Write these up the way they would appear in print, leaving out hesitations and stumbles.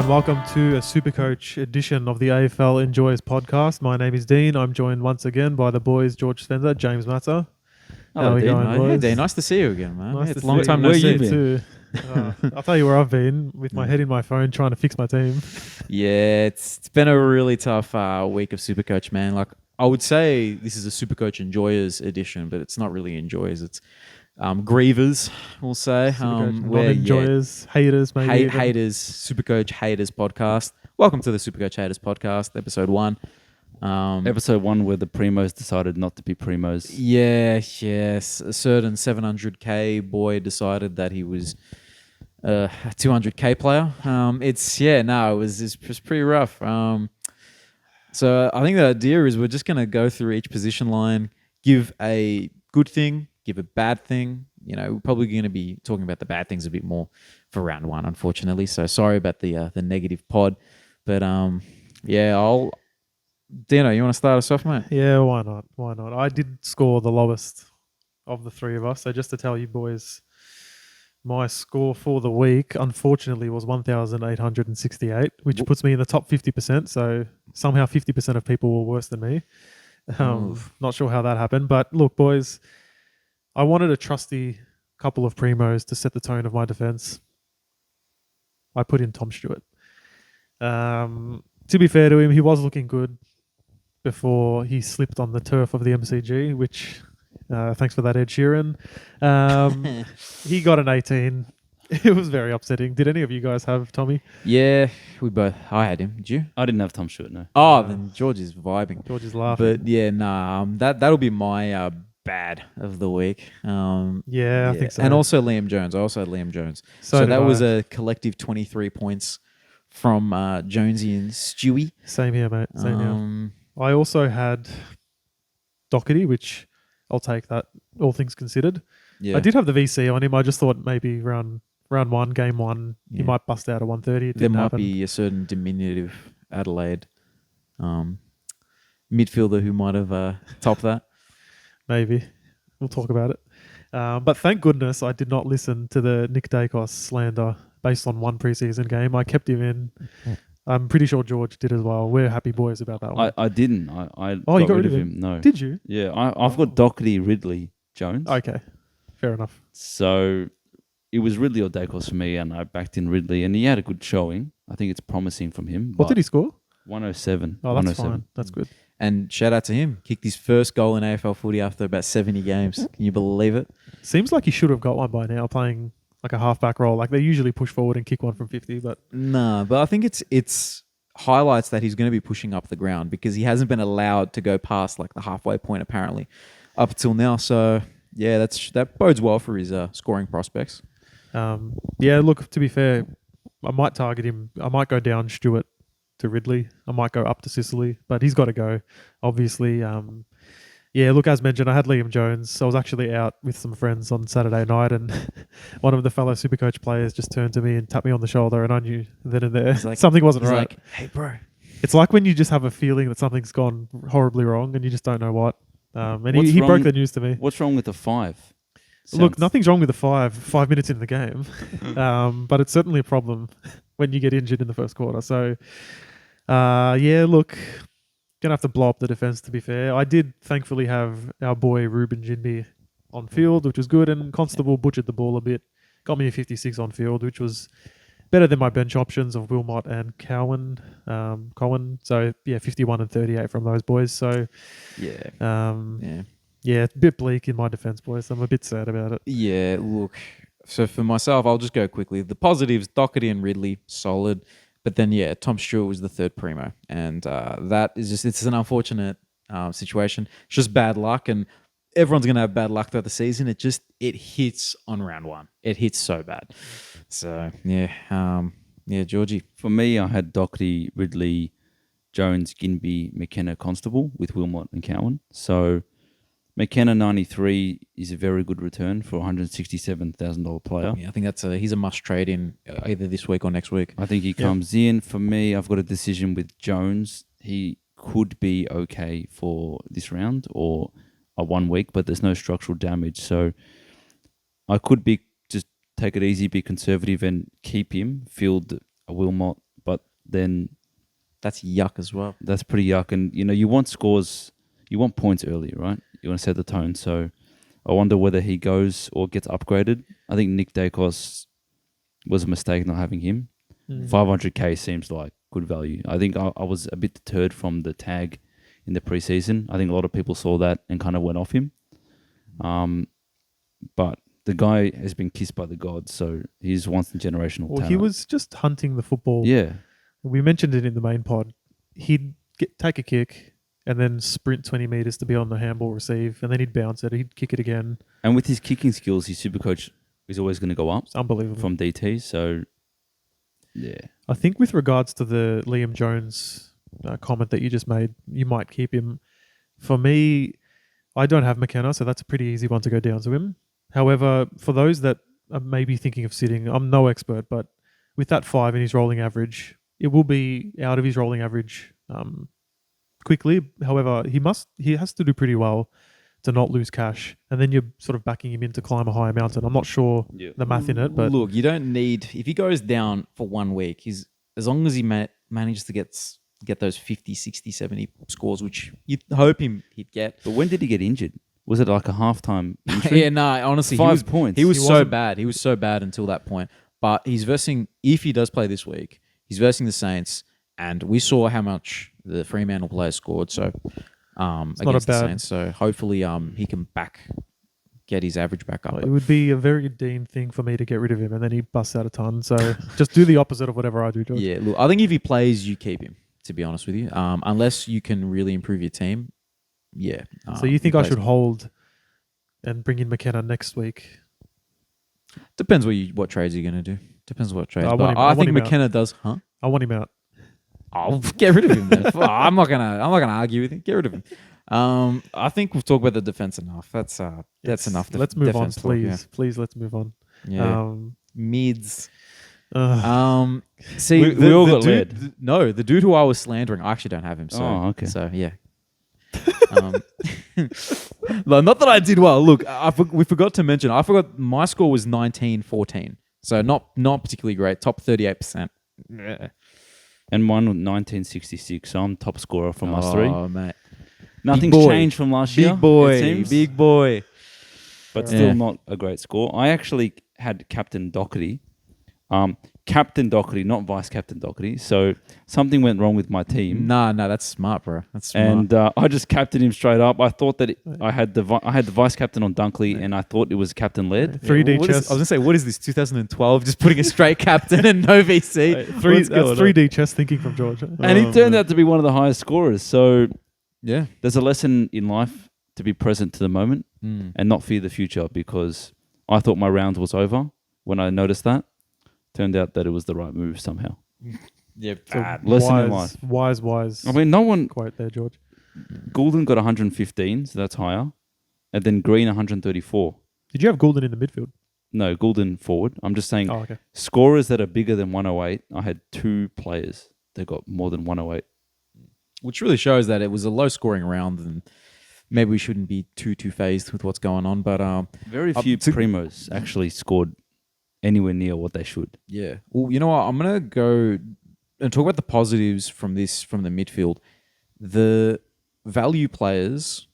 and welcome to a SuperCoach edition of the AFL Enjoyers podcast. My name is Dean. I'm joined once again by the boys George Sfenda, James Matsa. How Hello, are we Dean. going, Hey, boys? Dean. Nice to see you again, man. Nice It's to a long see time you. no Where see. you too. I'll tell you where I've been with my head in my phone trying to fix my team. Yeah, it's been a really tough week of SuperCoach, man. Like, I would say this is a SuperCoach Enjoyers edition, but it's not really Enjoyers. It's Grievers, we'll say. SuperCoach Where, non-enjoyers, haters, maybe even. haters, SuperCoach Haters podcast. Welcome to the SuperCoach Haters podcast, episode 1. Episode 1 where the primos decided not to be primos. Yes. A certain 700k boy decided that he was a 200k player. It was pretty rough. So I think the idea is we're just going to go through each position line, give a good thing, give a bad thing. You know, we're probably going to be talking about the bad things a bit more for round 1, unfortunately. So sorry about the negative pod, but Dino, you want to start us off, mate? Yeah, why not? Why not? I did score the lowest of the three of us. So just to tell you boys, my score for the week, unfortunately, was 1,868, which puts me in the top 50%. So somehow 50% of people were worse than me. Not sure how that happened. But look, boys, I wanted a trusty couple of primos to set the tone of my defense. I put in Tom Stewart. To be fair to him, he was looking good before he slipped on the turf of the MCG, which, thanks for that, Ed Sheeran. He got an 18. It was very upsetting. Did any of you guys have Tommy? Yeah, I had him. Did you? I didn't have Tom Stewart, no. Oh, then George is vibing. George is laughing. But yeah, that'll be my bad of the week. I think so. And also Liam Jones. I also had Liam Jones. So that was a collective 23 points from Jonesy and Stewie. Same here, mate. Same here. I also had Doherty, which I'll take that, all things considered. Yeah. I did have the VC on him. I just thought maybe round 1, game 1, he might bust out a 130. There might be a certain diminutive Adelaide midfielder who might have topped that. Maybe. We'll talk about it. But thank goodness I did not listen to the Nick Dacos slander based on one preseason game. I kept him in. I'm pretty sure George did as well. We're happy boys about that one. I didn't. I you got rid of him? No. Did you? Yeah, I've got Doherty, Ridley, Jones. Okay. Fair enough. So it was Ridley or Dacos for me, and I backed in Ridley, and he had a good showing. I think it's promising from him. What did he score? 107. Oh, that's fine. That's good. And shout out to him. Kicked his first goal in AFL footy after about 70 games. Can you believe it? Seems like he should have got one by now, playing like a halfback role. Like they usually push forward and kick one from 50, but No, but I think it's highlights that he's going to be pushing up the ground because he hasn't been allowed to go past like the halfway point apparently up till now. So yeah, that bodes well for his scoring prospects. Look, to be fair, I might target him. I might go down Stewart to Ridley. I might go up to Sicily, but he's got to go, obviously. Look, as mentioned, I had Liam Jones. I was actually out with some friends on Saturday night, and one of the fellow SuperCoach players just turned to me and tapped me on the shoulder, and I knew then and there something wasn't right. Like, hey, bro. It's like when you just have a feeling that something's gone horribly wrong, and you just don't know what. And he broke the news to me. What's wrong with the 5? Look, nothing's wrong with the 5 minutes into the game, but it's certainly a problem when you get injured in the first quarter. So, look, gonna have to blow up the defense, to be fair. I did thankfully have our boy Ruben Jinbi on field, which was good, and Constable butchered the ball a bit. Got me a 56 on field, which was better than my bench options of Wilmot and Cowan. So, 51 and 38 from those boys. So, a bit bleak in my defense, boys. I'm a bit sad about it. Yeah, look. So for myself, I'll just go quickly. The positives, Doherty and Ridley, solid. But then, Tom Stewart was the third primo. And that is just, it's an unfortunate situation. It's just bad luck. And everyone's going to have bad luck throughout the season. It hits on round 1. It hits so bad. So, Georgie. For me, I had Doherty, Ridley, Jones, Ginby, McKenna, Constable with Wilmot and Cowan. So McKenna 93 is a very good return for a $167,000 player. Yeah, I think he's a must trade in either this week or next week. I think he comes in. For me, I've got a decision with Jones. He could be okay for this round or a 1 week, but there's no structural damage. So I could just take it easy, be conservative and keep him, field a Wilmot. But then That's yuck as well. that's pretty yuck. And, you want scores, you want points early, right? You want to set the tone. So I wonder whether he goes or gets upgraded. I think Nick Dacos was a mistake not having him. 500k seems like good value. I think I was a bit deterred from the tag in the preseason. I think a lot of people saw that and kind of went off him. But the guy has been kissed by the gods, so he's once in generational Well, talent. he was just hunting the football. Yeah. We mentioned it in the main pod. He'd take a kick and then sprint 20 meters to be on the handball receive, and then he'd bounce it. He'd kick it again. And with his kicking skills, his SuperCoach is always going to go up It's unbelievable. from DT. So, yeah. I think with regards to the Liam Jones comment that you just made, you might keep him. For me, I don't have McKenna, so that's a pretty easy one to go down to him. However, for those that are maybe thinking of sitting, I'm no expert, but with that 5 in his rolling average, it will be out of his rolling average quickly. However, he has to do pretty well to not lose cash, and then you're sort of backing him in to climb a higher mountain. I'm not sure the math in it, but Look, you don't need... If he goes down for 1 week, he's as long as he manages to get those 50, 60, 70 scores, which you'd hope he'd get. But when did he get injured? Was it like a halftime injury? Yeah, no, honestly, 5 points. He was He so wasn't- bad. He was so bad until that point. But he's versing, if he does play this week, he's versing the Saints, and we saw how much the Fremantle players scored. So not against a the bad- Saints, so hopefully he can get his average back up. it would be a very Dean thing for me to get rid of him, and then he busts out a ton. So just do the opposite of whatever I do, George. Yeah, look, I think if he plays, you keep him. To be honest with you, unless you can really improve your team, yeah. So you think he I plays. should hold and bring in McKenna next week? Depends what trades you're going to do. Depends what trades. I But want him- I I want think him out. McKenna does. Huh? I want him out. I'll get rid of him. Then. I'm not gonna argue with him. Get rid of him. I think we've talked about the defense enough. That's enough. Let's move on, defense talk, please. yeah. Please, let's move on. Yeah. Mids. Ugh. See, We all got dude, no, the dude who I was slandering, I actually don't have him. So, Okay. So yeah. No, not that I did well. Look, we forgot to mention. I forgot my score was 19-14. So not particularly great. Top 38%. And mine was 1966, so I'm top scorer from us three. Oh, mate. Nothing's boy. changed from last year. Big boy. it seems, Big boy. but still Yeah. not a great score. I actually had Captain Doherty. Captain Doherty, not Vice Captain Doherty. So something went wrong with my team. Nah, that's smart, bro. That's smart. And I just captained him straight up. I thought that I had the vice captain on Dunkley, and I thought it was captain led. 3D What is- chess. I was going to say, what is this, 2012? Just putting a straight captain and no VC? That's What's going on? 3D chess thinking from George. And he turned out to be one of the highest scorers. So Yeah. there's a lesson in life to be present to the moment and not fear the future, because I thought my round was over when I noticed that. Turned out that it was the right move somehow. Yeah. Lesson in life. Wise. I mean, no one. Quote there, George. Goulden got 115, so that's higher. And then Green 134. Did you have Goulden in the midfield? No, Goulden forward. I'm just saying Oh, okay. scorers that are bigger than 108. I had 2 players that got more than 108. Which really shows that it was a low scoring round, and maybe we shouldn't be too phased with what's going on. But Very few primos actually scored anywhere near what they should. yeah. Well, you know what? I'm gonna go and talk about the positives from the midfield. The value players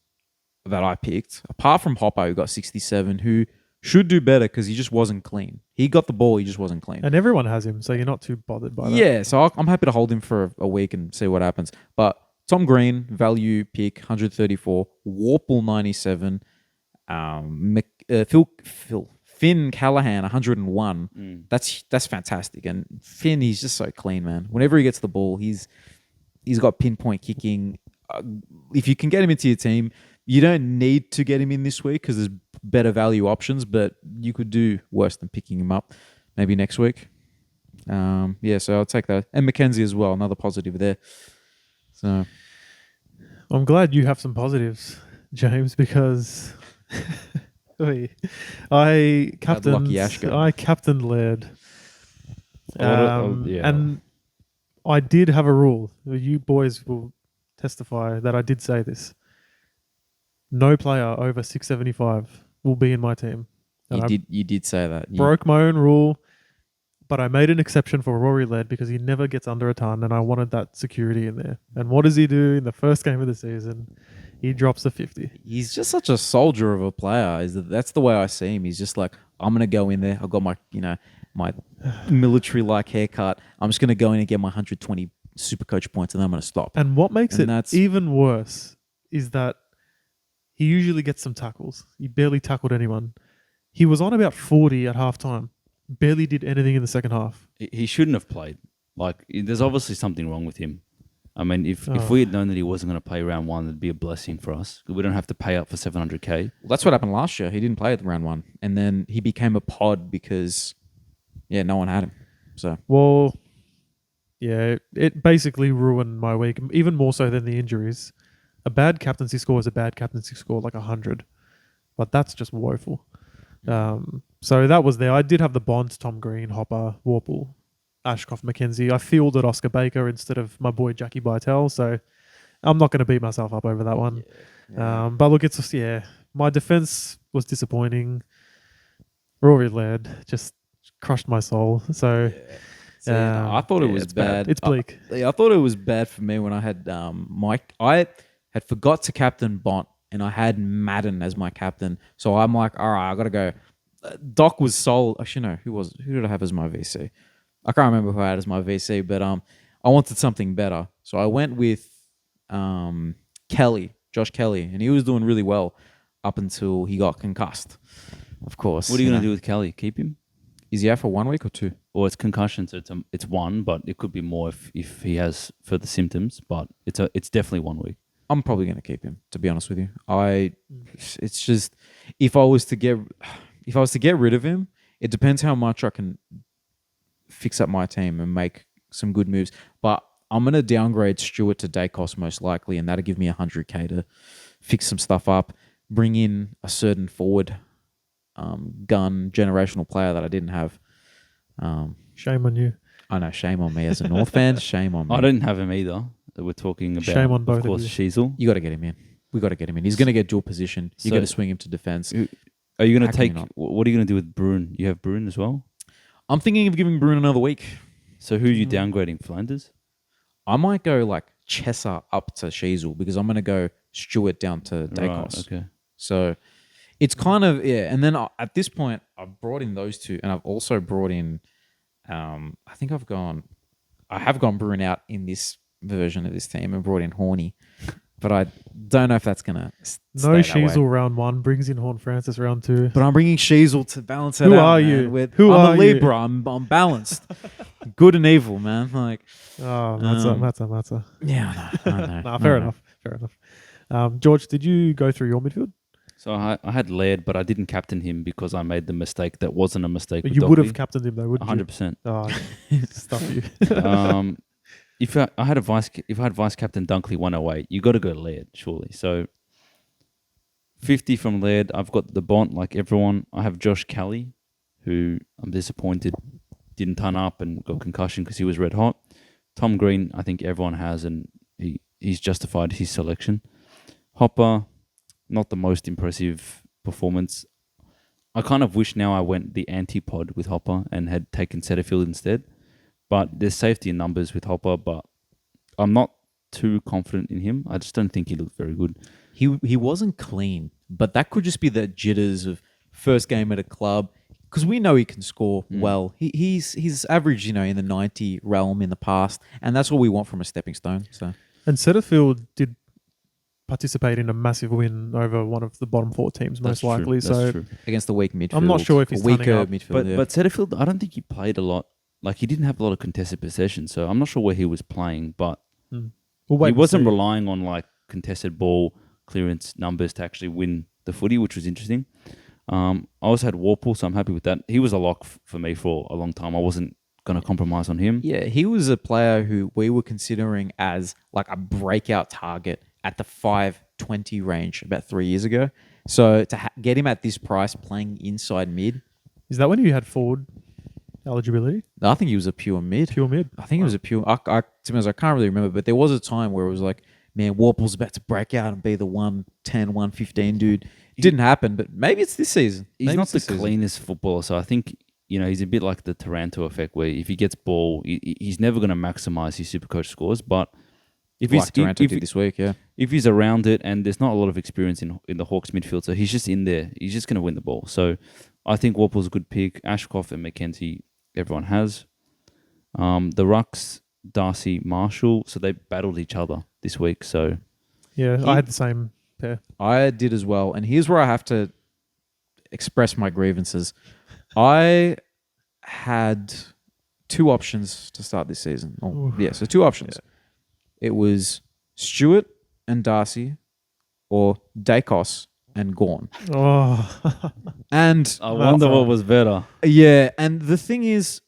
that I picked, apart from Hopper, who got 67, who should do better because he just wasn't clean. He got the ball, he just wasn't clean. And everyone has him, so you're not too bothered by that. Yeah, so I'm happy to hold him for a week and see what happens. But Tom Green, value pick, 134. Warple, 97. Finn Callahan, 101. That's fantastic. And Finn, he's just so clean, man. Whenever he gets the ball, he's got pinpoint kicking. If you can get him into your team, you don't need to get him in this week because there's better value options, but you could do worse than picking him up maybe next week. Yeah, so I'll take that. And Mackenzie as well, another positive there. So I'm glad you have some positives, James, because I captained Laird. Yeah. And I did have a rule. You boys will testify that I did say this. No player over 675 will be in my team. And I you did say that. broke my own rule. but I made an exception for Rory Laird because he never gets under a ton, and I wanted that security in there. And what does he do in the first game of the season? He drops a 50. He's just such a soldier of a player. That's the way I see him. He's just like, I'm gonna go in there. I've got my my military-like haircut. I'm just gonna go in and get my 120 SuperCoach points, and then I'm gonna stop. And what makes And it that's- even worse is that he usually gets some tackles. He barely tackled anyone. He was on about 40 at halftime. Barely did anything in the second half. He shouldn't have played. Like, there's obviously something wrong with him. I mean, if we had known that he wasn't going to play round one, it'd be a blessing for us. We don't have to pay up for 700K. Well, that's what happened last year. He didn't play at round one, and then he became a pod because, no one had him. So Well, yeah, it basically ruined my week, even more so than the injuries. A bad captaincy score is a bad captaincy score, like 100. But that's just woeful. So that was there. I did have the Bonds, Tom Green, Hopper, Warple, Ashcroft, McKenzie. I fielded Oscar Baker instead of my boy Jackie Bytel, so I'm not going to beat myself up over that one. But look, it's just, my defense was disappointing. Rory Laird just crushed my soul. So I thought it was it's bad. It's bleak. I thought it was bad for me when I had Mike. I had forgot to captain Bont, and I had Madden as my captain. So I'm like, all right, I got to go. Doc was sold. Actually, no, who did I have as my VC? I can't remember who I had as my VC, but I wanted something better. So I went with Josh Kelly, and he was doing really well up until he got concussed, of course. What are you going to do with Kelly? Keep him? Is he out for 1 week or 2? Or it's concussion, so it's one, but it could be more if he has further symptoms. But it's definitely 1 week. I'm probably going to keep him, to be honest with you. It's just if I was to get rid of him, it depends how much I can fix up my team and make some good moves. But I'm going to downgrade Stewart to Dacos most likely, and that'll give me 100K to fix some stuff up, bring in a certain forward gun generational player that I didn't have. Shame on you. I know, shame on me as a North fan. Shame on me. I didn't have him either. We're talking about, Shame on both of course, of Sheasel. You got to get him in. We got to get him in. He's going to get dual position. You got to swing him to defense. Are you going How to can you take? not? What are you going to do with Bruin? You have Bruin as well. I'm thinking of giving Bruin another week. So who are you downgrading? Flanders? I might go like Chesser up to Sheasel because I'm going to go Stewart down to Dacos. Right, okay. So it's kind of, And then at this point, I've brought in those two, and I've also brought in, I have gone Bruin out in this version of this team and brought in Horny. But I don't know if that's going to No Sheasel round 1, brings in Horn Francis round 2. But I'm bringing Sheasel to balance it Who out. are man, you? I'm are a you? Libra. I'm balanced. Good and evil, man. Like, Oh, Matsa. yeah, I know. Nah, fair enough. George, did you go through your midfield? So I had Laird, but I didn't captain him because I made the mistake that wasn't a mistake. But with you would have Doherty. captained him though, wouldn't 100%. you? Oh, stuff you. If I had vice captain Dunkley 108, you got to go Laird surely. So 50 from Laird. I've got the Bont like everyone. I have Josh Kelly, who I'm disappointed didn't turn up and got concussion because he was red hot. Tom Green, I think everyone has, and he's justified his selection. Hopper, not the most impressive performance. I kind of wish now I went the antipod with Hopper and had taken Setterfield instead. But there's safety in numbers with Hopper, but I'm not too confident in him. I just don't think he looked very good. He wasn't clean, but that could just be the jitters of first game at a club because we know he can score well. He's averaged, in the 90 realm in the past, and that's what we want from a stepping stone. So, And Setterfield did participate in a massive win over one of the bottom 4 teams, most likely. That's true. Against the weak midfield, I'm not sure if he's weaker turning up, midfield. But Setterfield, I don't think he played a lot. Like, he didn't have a lot of contested possession, so I'm not sure where he was playing, but We'll wait he and wasn't see. relying on, like, contested ball clearance numbers to actually win the footy, which was interesting. I also had Warple, so I'm happy with that. He was a lock for me for a long time. I wasn't going to compromise on him. Yeah, he was a player who we were considering as like a breakout target at the 520 range about 3 years ago. So to get him at this price playing inside mid, Is that when you had forward eligibility? I think he was a pure mid. Pure mid. I think it was a pure. To be honest, I can't really remember, but there was a time where it was like, man, Warple's about to break out and be the 110, 115 dude. It didn't happen, but maybe it's this season. He's Maybe not it's the this season. cleanest footballer, so I think he's a bit like the Taranto effect, where if he gets ball, he's never going to maximize his SuperCoach scores. But if Like Toronto did this week, yeah. if he's around it, and there's not a lot of experience in the Hawks midfield, so he's just in there, he's just going to win the ball. So I think Warple's a good pick. Ashcroft and McKenzie, everyone has. The Rucks, Darcy, Marshall, so they battled each other this week. So Yeah, I had the same pair. I did as well. And here's where I have to express my grievances. I had two options to start this season. So two options. Yeah. It was Stewart and Darcy, or Dacos and Gorn. Oh, And I wonder what was better. yeah, and the thing is,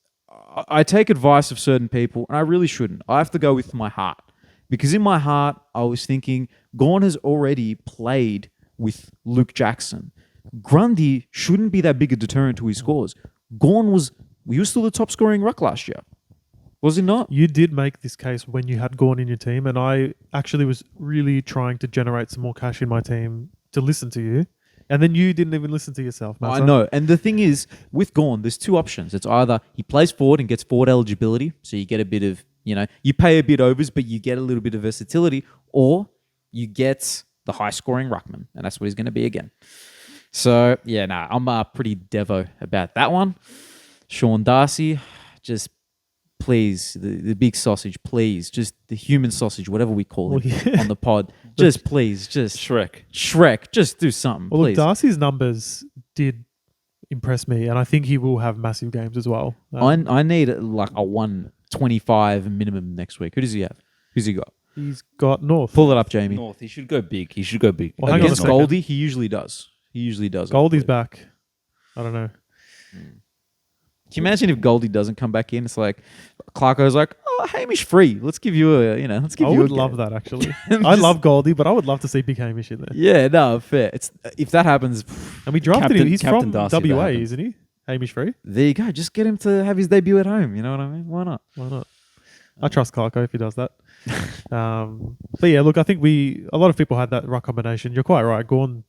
I take advice of certain people, and I really shouldn't. I have to go with my heart. Because in my heart, I was thinking, Gorn has already played with Luke Jackson. Grundy shouldn't be that big a deterrent to his scores. Gorn was still the top scoring ruck last year. Was he not? you did make this case when you had Gorn in your team, and I actually was really trying to generate some more cash in my team to listen to you. And then you didn't even listen to yourself, Matsa. I know. And the thing is, with Gorn, there's two options. It's either he plays forward and gets forward eligibility, so you get a bit of, you pay a bit overs, but you get a little bit of versatility, or you get the high-scoring ruckman, and that's what he's going to be again. So, yeah, I'm pretty devo about that one. Sean Darcy, just please, the big sausage, please, just the human sausage, whatever we call it on the pod, just please, just Shrek, just do something, Well, look, please. Darcy's numbers did impress me, and I think he will have massive games as well. I need like a 125 minimum next week. Who does he have? Who's he got? He's got North. Pull it up, Jamie. North, he should go big. Well, hang on a Against second. Goldie, he usually does. Goldie's back. I don't know. Can you imagine if Goldie doesn't come back in? It's like Clarko's like, oh, Hamish free. Let's give you a, let's give I you. would love that actually. I love Goldie, but I would love to see Big Hamish in there. Yeah, no, fair. It's if that happens, And we drafted him. He's Captain from Darcy, if that WA, happens. isn't he? Hamish Free. there you go. Just get him to have his debut at home. You know what I mean? Why not? Why not? I trust Clarko if he does that. But yeah, look, I think a lot of people had that ruck combination. You're quite right. Gorn,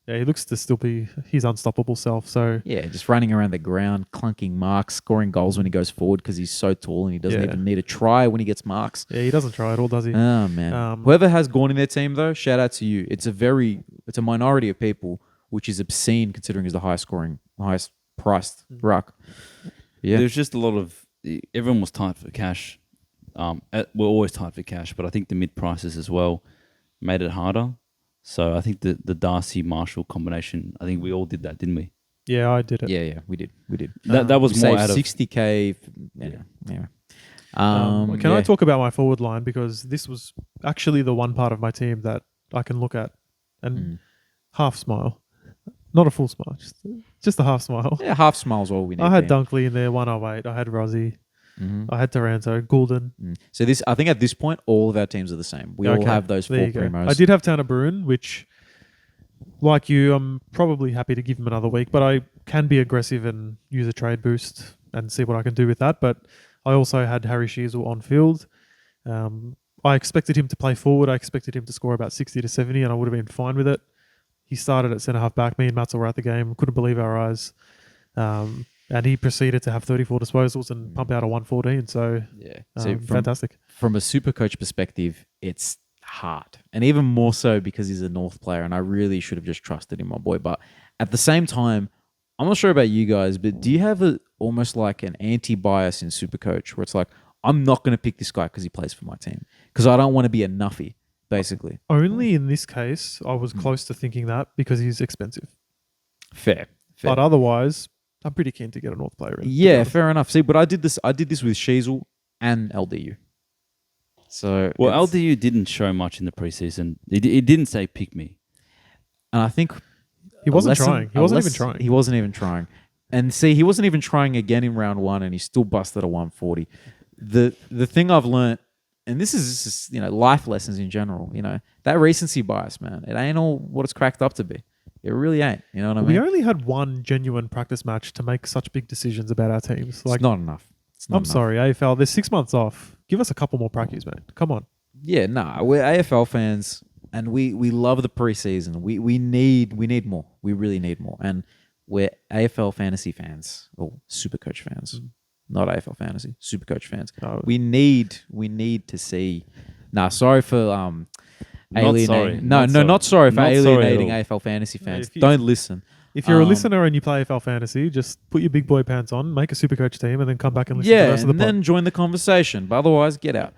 yeah, he looks to still be his unstoppable self. So Yeah, just running around the ground, clunking marks, scoring goals when he goes forward because he's so tall and he doesn't even need a try when he gets marks. yeah, he doesn't try at all, does he? Oh man! Whoever has Gorn in their team, though, shout out to you. It's a minority of people, which is obscene considering he's the highest priced ruck. Yeah, There's just a lot of everyone was tight for cash. We're always tight for cash, but I think the mid prices as well made it harder. So I think the Darcy Marshall combination, I think we all did that, didn't we? Yeah, I did it. yeah, we did. That was We more saved out of 60K. Yeah. Can I talk about my forward line, because this was actually the one part of my team that I can look at and half smile, not a full smile, just a half smile. Yeah, half smiles all we need. I had there. Dunkley in there, 108. I had Rozzy. I had Taranto, Goulden. So I think at this point, all of our teams are the same. We all have those four There you go. primos. I did have Tanner Bruin, which, like you, I'm probably happy to give him another week, but I can be aggressive and use a trade boost and see what I can do with that. But I also had Harry Sheasel on field. I expected him to play forward. I expected him to score about 60 to 70, and I would have been fine with it. He started at centre half back. Me and Matsa were at the game. Couldn't believe our eyes. And he proceeded to have 34 disposals and pump out a 114. So, fantastic. From a SuperCoach perspective, it's hard. And even more so because he's a North player, and I really should have just trusted him, my boy. But at the same time, I'm not sure about you guys, but do you have almost like an anti-bias in SuperCoach where it's like, I'm not going to pick this guy because he plays for my team because I don't want to be a nuffy, basically? Only in this case, I was close to thinking that because he's expensive. Fair. But otherwise, I'm pretty keen to get a North player in. Yeah, fair enough. See, but I did this with Sheasel and LDU. So LDU didn't show much in the preseason. He didn't say pick me. And I think he wasn't trying. He wasn't even trying. He wasn't even trying. And see, he wasn't even trying again in round one, and he still busted a 140. The thing I've learnt, and this is just, life lessons in general, that recency bias, man, it ain't all what it's cracked up to be. It really ain't. You know what I mean? We only had one genuine practice match to make such big decisions about our teams. It's not enough. Sorry, AFL. There's 6 months off. Give us a couple more practice, man. Come on. Yeah, we're AFL fans, and we love the preseason. We need more. We really need more. And we're AFL fantasy fans or SuperCoach fans, not AFL fantasy, SuperCoach fans. No. We need to see. Nah, sorry for alienating. sorry. No, Not not sorry for Not sorry at alienating all. AFL fantasy fans. if you- Don't listen. If you're a Um, listener and you play AFL fantasy, just put your big boy pants on, make a Supercoach team, and then come back and listen to the Yeah, rest of the and pod. then join the conversation. But otherwise, get out.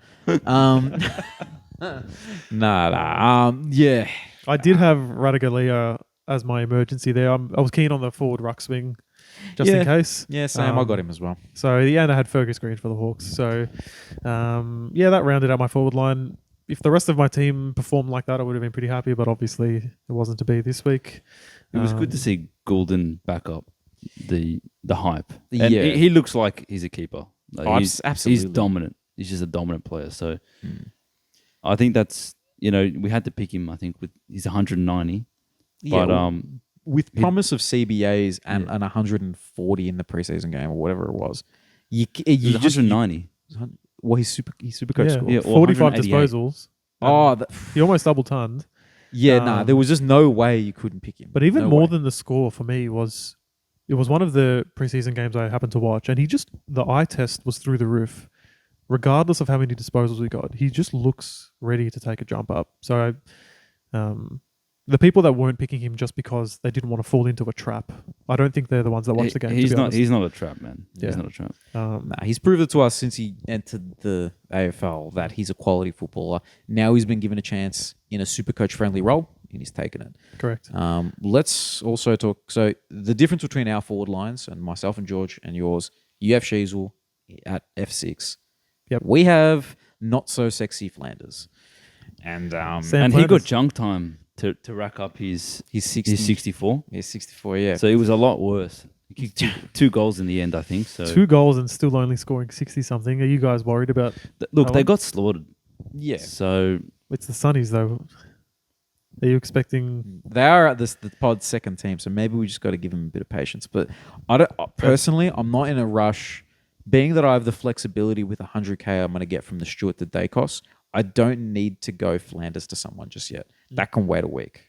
Yeah. I did have Radaglia as my emergency there. I was keen on the forward ruck swing, just in Yeah. case. Yeah, same. I got him as well. So yeah, and I had Fergus Green for the Hawks. So yeah, that rounded out my forward line. If the rest of my team performed like that, I would have been pretty happy. But obviously, it wasn't to be this week. It was good to see Goulden back up the hype. Yeah. And he looks like he's a keeper. Like Oh, he's absolutely. dominant. He's just a dominant player. So I think that's, we had to pick him, I think, with he's 190. Yeah, But with promise of CBAs and 140 in the preseason game or whatever it was, you he's just 190. well, he's Supercoach Yeah, score. Yeah, 45 188. disposals. Oh, He almost double tonned. yeah, there was just no way you couldn't pick him. But even No more way. than the score for me was, it was one of the preseason games I happened to watch, and the eye test was through the roof, regardless of how many disposals we got. He just looks ready to take a jump up. So, the people that weren't picking him just because they didn't want to fall into a trap, I don't think they're the ones that watch the game. He's to be not. honest. He's not a trap, man. Yeah. He's not a trap. Nah, he's proved it to us since he entered the AFL that he's a quality footballer. Now he's been given a chance in a Supercoach friendly role, and he's taken it. Correct. Let's also talk. So the difference between our forward lines and myself and George and yours, you have Sheasel at F6. Yep. We have not so sexy Flanders, and Sam And he got Flanders. junk time to rack up his he's 60. his 64. He's 64. Yeah. So it was a lot worse. He kicked two goals in the end, I think. So 2 goals and still only scoring 60 something. Are you guys worried about? Look, that they one? got slaughtered. yeah. So It's the Sunnies though. Are you expecting? They are at the pod's second team, so maybe we just got to give them a bit of patience. But I don't personally. I'm not in a rush. Being that I have the flexibility with 100k, I'm going to get from the Stewart to Dacos. I don't need to go Flanders to someone just yet. That can wait a week.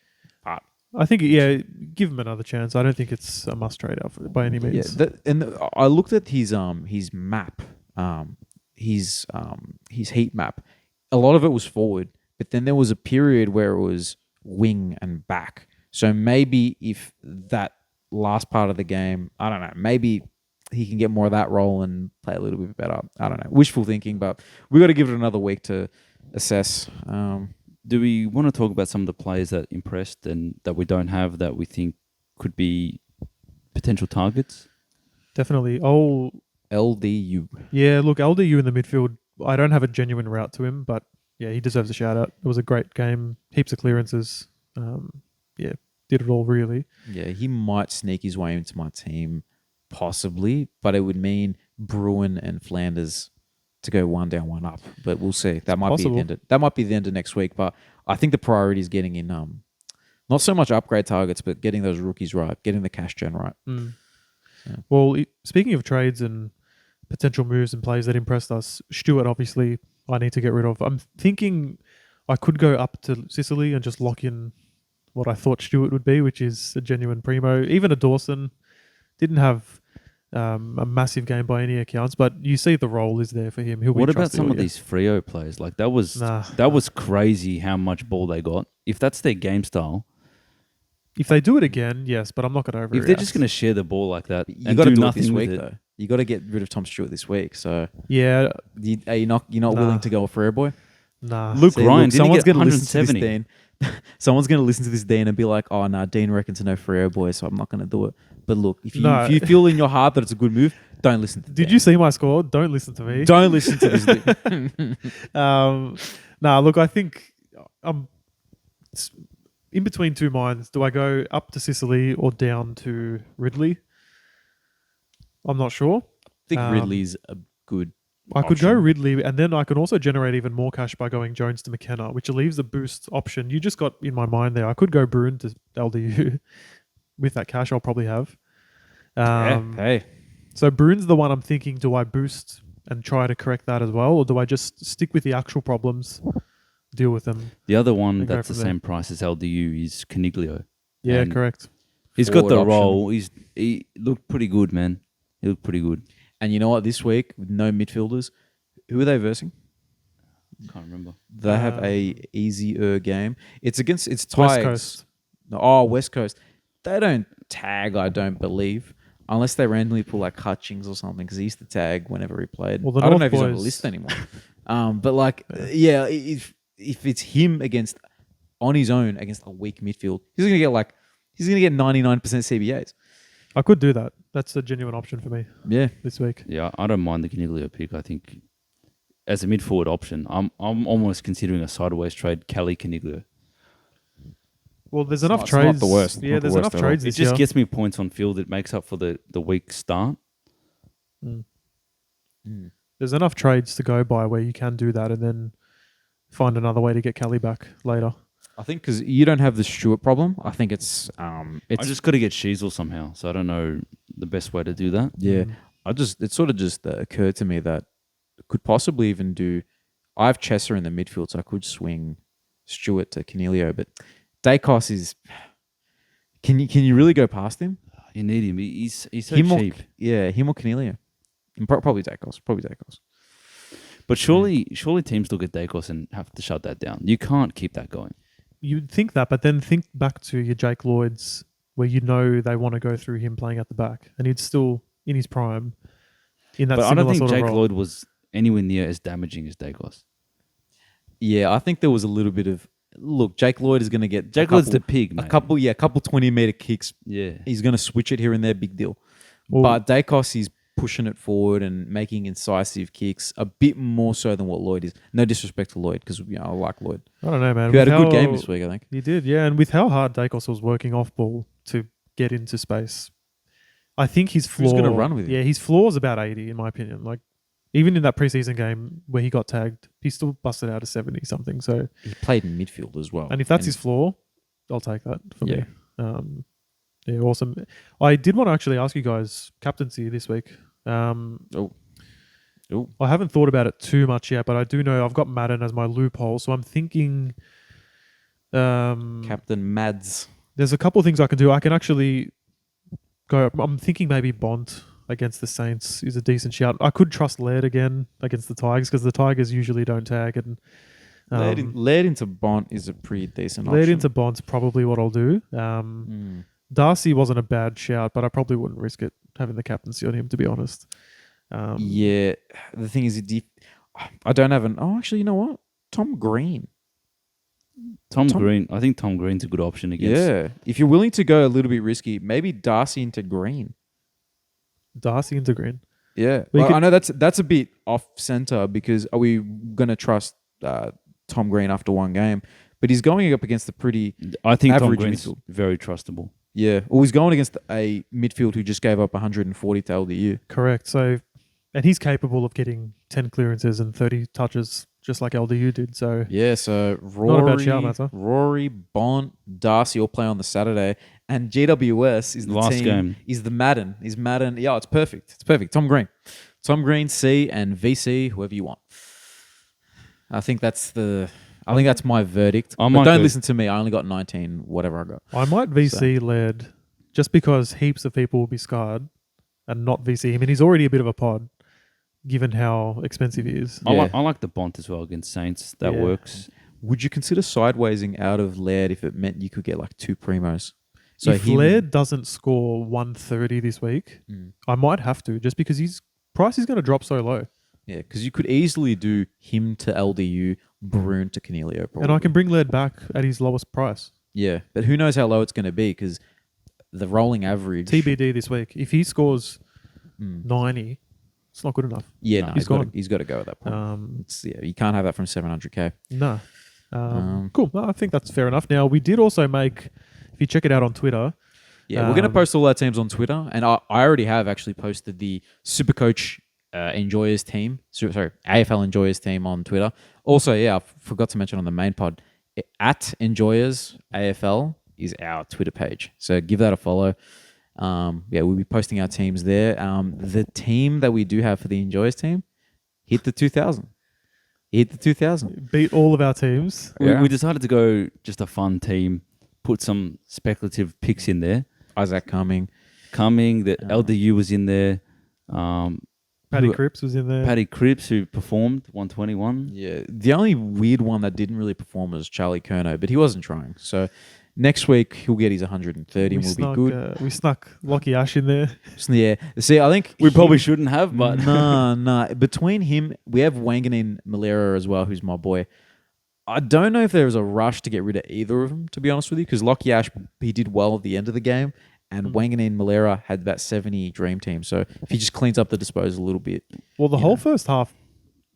But I think give him another chance. I don't think it's a must trade out by any means. I looked at his map, his heat map. A lot of it was forward, but then there was a period where it was wing and back. So maybe if that last part of the game, I don't know, maybe he can get more of that role and play a little bit better. I don't know. Wishful thinking, but we got to give it another week to assess. do we want to talk about some of the players that impressed and that we don't have that we think could be potential targets? Definitely. Oh, LDU. yeah. Look, LDU in the midfield. I don't have a genuine route to him, but yeah, he deserves a shout out. It was a great game. Heaps of clearances. Yeah, did it all really. Yeah, he might sneak his way into my team, possibly, but it would mean Bruin and Flanders to go one down, one up. But we'll see. That might possible. be the end of next week. But I think the priority is getting in not so much upgrade targets, but getting those rookies right, getting the cash gen right. Well, speaking of trades and potential moves and plays that impressed us, Stewart, obviously, I need to get rid of. I'm thinking I could go up to Sicily and just lock in what I thought Stewart would be, which is a genuine primo. Even a Dawson didn't have a massive game by any accounts, but you see the role is there for him. He'll be What about trusted some all of year. these Freo players? Like that was Nah. crazy how much ball they got. If that's their game style, If they do it again, yes, but I'm not going to overreact. if they're just going to share the ball like that, You and got to do do it nothing this with week, it, though. You got to get rid of Tom Stewart this week. So Yeah, are you not willing to go for boy? nah. Luke Ryan, didn't he someone's get gonna listen to this, 170? Dean. Someone's going to listen to this, Dean, and be like, "Oh, no, Dean reckons no Freo boy, so I'm not going to do it." But look, if you feel in your heart that it's a good move, don't listen to. Did Dean. you see my score? Don't listen to me. Don't listen to this. Dean. Look, I think I'm in between two minds. Do I go up to Sicily or down to Ridley? I'm not sure. I think Ridley's a good. I could go option. Ridley, and then I can also generate even more cash by going Jones to McKenna, which leaves a boost option. You just got in my mind there. I could go Bruin to LDU. With that cash, I'll probably have. Hey, So Bruin's the one I'm thinking, do I boost and try to correct that as well? Or do I just stick with the actual problems, deal with them? the other one And go that's the from there. same price as LDU is Caniglio. Yeah, And correct. He's got forward the option. role. He looked pretty good, man. He looked pretty good. And you know what? This week, with no midfielders, who are they versing? Can't remember. They have a easier game. It's West Tigers. Coast. Oh, West Coast. They don't tag, I don't believe. Unless they randomly pull like Hutchings or something, because he used to tag whenever he played. Well, the I don't know North if he's on the boys- list anymore. But like, yeah, if it's him against on his own against a weak midfield, he's gonna get 99% CBAs. I could do that. That's a genuine option for me Yeah, this week. Yeah, I don't mind the Caniglio pick. I think as a mid-forward option, I'm almost considering a sideways trade, Kelly Caniglio. Well, there's It's enough not trades. the worst. Yeah, Not the there's worst enough at all. trades It this just year. gets me points on field. It makes up for the weak start. There's enough trades to go by where you can do that and then find another way to get Kelly back later. I think because you don't have the Stewart problem. I think it's I just got to get Sheasel somehow, so I don't know the best way to do that. yeah. It sort of just occurred to me that I could possibly even do. I have Chesser in the midfield, so I could swing Stewart to Caniglio, but Dacos is. Can you really go past him? You need him. He's so him cheap. Him or Caniglio. Probably Dacos. But surely teams look at Dacos and have to shut that down. You can't keep that going. You'd think that, but then think back to your Jake Lloyds where you know they want to go through him playing at the back and he's still in his prime in that But I similar don't think sort Jake of role. Lloyd was anywhere near as damaging as Dacos. Yeah, I think there was a little bit of look. Jake Lloyd is going to get Jake Lloyd's the pig, a mate. couple 20-meter kicks. Yeah. He's going to switch it here and there, big deal. Well- But Dacos, he's pushing it forward and making incisive kicks a bit more so than what Lloyd is. No disrespect to Lloyd, because I like Lloyd. I don't know, man. Who had a With good game how- this week, I think. He did, yeah. And with how hard Dacos was working off ball to get into space, I think his floor. Who's gonna run with him? Yeah, his floor is about 80, in my opinion. Like, even in that preseason game where he got tagged, he still busted out a 70 something. So, He played in midfield as well. and if that's his floor, I'll take that for Yeah. me. Yeah, awesome. I did want to actually ask you guys captaincy this week. Oh. I haven't thought about it too much yet, but I do know I've got Madden as my loophole. So I'm thinking Captain Mads. there's a couple of things I can do. I can actually go. I'm thinking maybe Bont against the Saints is a decent shout. I could trust Laird again against the Tigers because the Tigers usually don't tag. And Led into Bont is a pretty decent Laird option. into Bont's probably what I'll do. Darcy wasn't a bad shout, but I probably wouldn't risk it having the captaincy on him, to be honest. Yeah. The thing is, I don't have an... Oh, actually, you know what? Tom Green. Tom Green. I think Tom Green's a good option against. Yeah. If you're willing to go a little bit risky, maybe Darcy into Green. Darcy into Green. Yeah. Well, you Well, could- I know that's a bit off center because are we going to trust Tom Green after one game? But he's going up against a pretty... I think Tom Average Green's midfield. very trustable. Yeah. Well, he's going against a midfield who just gave up 140 to LDU. Correct. So, and he's capable of getting 10 clearances and 30 touches, just like LDU did. So, Yeah, so Not a bad shout, Matsa. Rory, Bont, Darcy all play on the Saturday, and GWS is the Last team. game. Is the Madden? Is Madden? Yeah, it's perfect. It's perfect. Tom Green, C, and VC, whoever you want. I think that's my verdict. I But might don't go- listen to me. I only got 19. Whatever I got. I might VC Laird just because heaps of people will be scarred and not VC him. And he's already a bit of a pod, given how expensive he is. Yeah. I like the Bont as well against Saints. That Yeah. works. Would you consider sidewaysing out of Laird if it meant you could get like 2 primos? So if Laird doesn't score 130 this week, I might have to, just because his price is going to drop so low. Yeah, because you could easily do him to LDU, Bruin to Caniglio. Probably. And I can bring Laird back at his lowest price. Yeah, but who knows how low it's going to be because the rolling average... TBD this week. If he scores 90, it's not good enough. Yeah, no, he's gone. He's got to go at that point. You can't have that from 700k. No. Cool. No, I think that's fair enough. Now, we did also make, if you check it out on Twitter, Yeah, we're going to post all our teams on Twitter, and I already have actually posted the SuperCoach Enjoyers team, sorry, AFL Enjoyers team on Twitter. Also, yeah, I forgot to mention on the main pod, at Enjoyers AFL is our Twitter page. So give that a follow. Yeah, we'll be posting our teams there. The team that we do have for the Enjoyers team hit the 2,000. Hit the 2,000. beat all of our teams. Yeah. We decided to go just a fun team, put some speculative picks in there. Isaac Cumming. That LDU was in there. Paddy Cripps was in there. Paddy Cripps, who performed 121. Yeah. The only weird one that didn't really perform was Charlie Curnow, but he wasn't trying. So next week he'll get his 130 and we'll be good. We snuck Lockie Ash in there. Yeah. See, I think We probably shouldn't have, but no. Between him, we have Wanganeen Malera as well, who's my boy. I don't know if there was a rush to get rid of either of them, to be honest with you, because Lockie Ash, he did well at the end of the game, and Wanganeen Malera had that 70 dream team. So if he just cleans up the disposal a little bit. Well, the whole first half,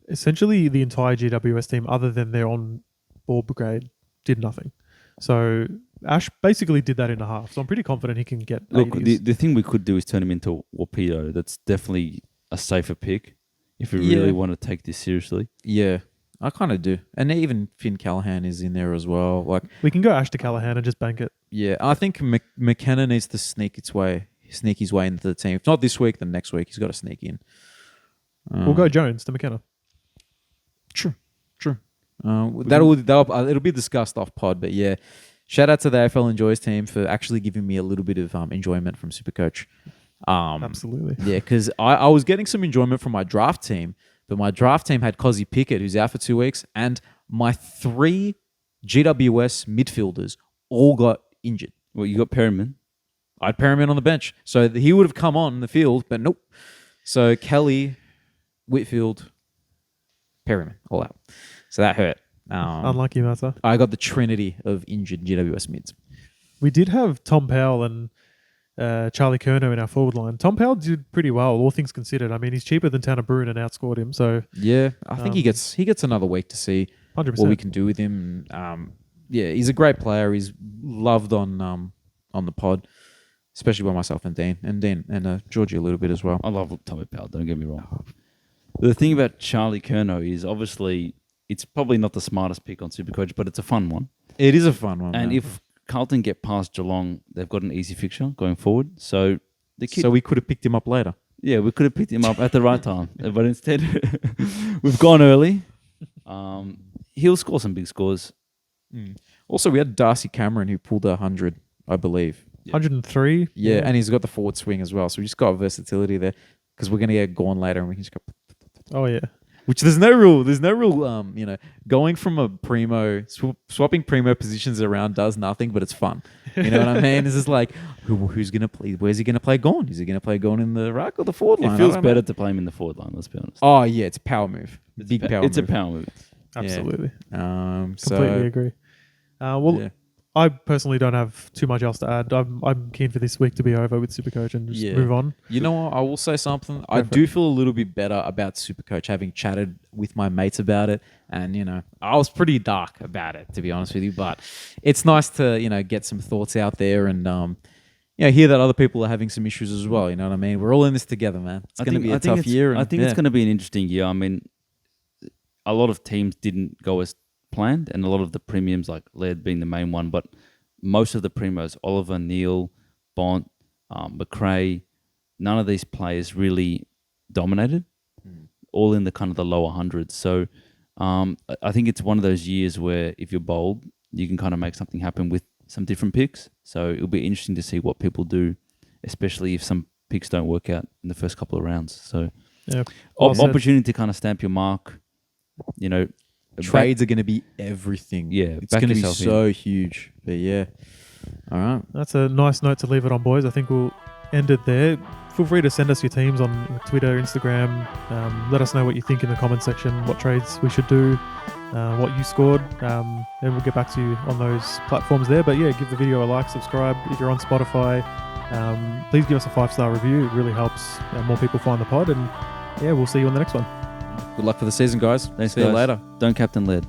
essentially the entire GWS team, other than their on-ball brigade, did nothing. So Ash basically did that in a half. So I'm pretty confident he can get 80s. The thing we could do is turn him into Wapedo. That's definitely a safer pick if we really want to take this seriously. Yeah, I kind of do. And even Finn Callahan is in there as well. Like, we can go Ash to Callahan and just bank it. yeah, I think McKenna needs to sneak his way into the team. If not this week, then next week he's got to sneak in. We'll go Jones to McKenna. True. It'll be discussed off pod, but yeah, shout out to the AFL Enjoys team for actually giving me a little bit of enjoyment from SuperCoach. Absolutely. Yeah, because I was getting some enjoyment from my draft team, but my draft team had Cozzy Pickett, who's out for 2 weeks, and my 3 GWS midfielders all got injured. Well, you got Perryman. I had Perryman on the bench, so he would have come on the field, but nope. So Kelly, Whitfield, Perryman, all out. So that hurt. Unlucky, Matsa. I got the trinity of injured GWS mids. We did have Tom Powell and Charlie Curnow in our forward line. Tom Powell did pretty well, all things considered. I mean, he's cheaper than Tanner Bruin and outscored him. So yeah, I think he gets another week to see 100%. what we can do with him. Yeah, he's a great player. He's loved on the pod, especially by myself and Dean and Georgie a little bit as well. I love Tommy Powell, don't get me wrong. The thing about Charlie Curnow is obviously it's probably not the smartest pick on SuperCoach, but it's a fun one. It is a fun one. And man. if Carlton get past Geelong, they've got an easy fixture going forward. So the kid, so we could have picked him up later. Yeah, we could have picked him up at the right time, but instead we've gone early. He'll score some big scores. Also, we had Darcy Cameron who pulled 100, I believe. 103. Yeah, and he's got the forward swing as well. So we just got versatility there because we're going to get Gorn later and we can just go. Oh, yeah. Which there's no rule, going from a primo, swapping primo positions around does nothing, but it's fun. You know what I mean? It's just like, who's going to play? Where's he going to play Gorn? Is he going to play Gorn in the ruck or the forward line? It feels better to play him in the forward line, let's be honest. Oh, yeah, it's a power move. It's a power move. Absolutely. Yeah. Completely agree. I personally don't have too much else to add. I'm keen for this week to be over with SuperCoach and just move on. You know what? I will say something. I do feel a little bit better about SuperCoach, having chatted with my mates about it. And, I was pretty dark about it, to be honest with you. But it's nice to, get some thoughts out there and, hear that other people are having some issues as well. You know what I mean? We're all in this together, man. It's going to be a tough year. I think it's going to be an interesting year. I mean, a lot of teams didn't go as planned, and a lot of the premiums, like Laird being the main one, but most of the primos, Oliver, Neal, Bont, McRae, none of these players really dominated, all in the kind of the lower hundreds. So I think it's one of those years where if you're bold, you can kind of make something happen with some different picks. So it'll be interesting to see what people do, especially if some picks don't work out in the first couple of rounds. So opportunity to kind of stamp your mark, Trades are going to be everything. Yeah, it's going to be so huge. But yeah. All right. That's a nice note to leave it on, boys. I think we'll end it there. Feel free to send us your teams on Twitter, Instagram. Let us know what you think in the comment section, what trades we should do, what you scored. And we'll get back to you on those platforms there. But yeah, give the video a like, subscribe. If you're on Spotify, please give us a 5-star review. It really helps more people find the pod. And yeah, we'll see you on the next one. Good luck for the season, guys. Thanks, See you later. Don't captain Laird.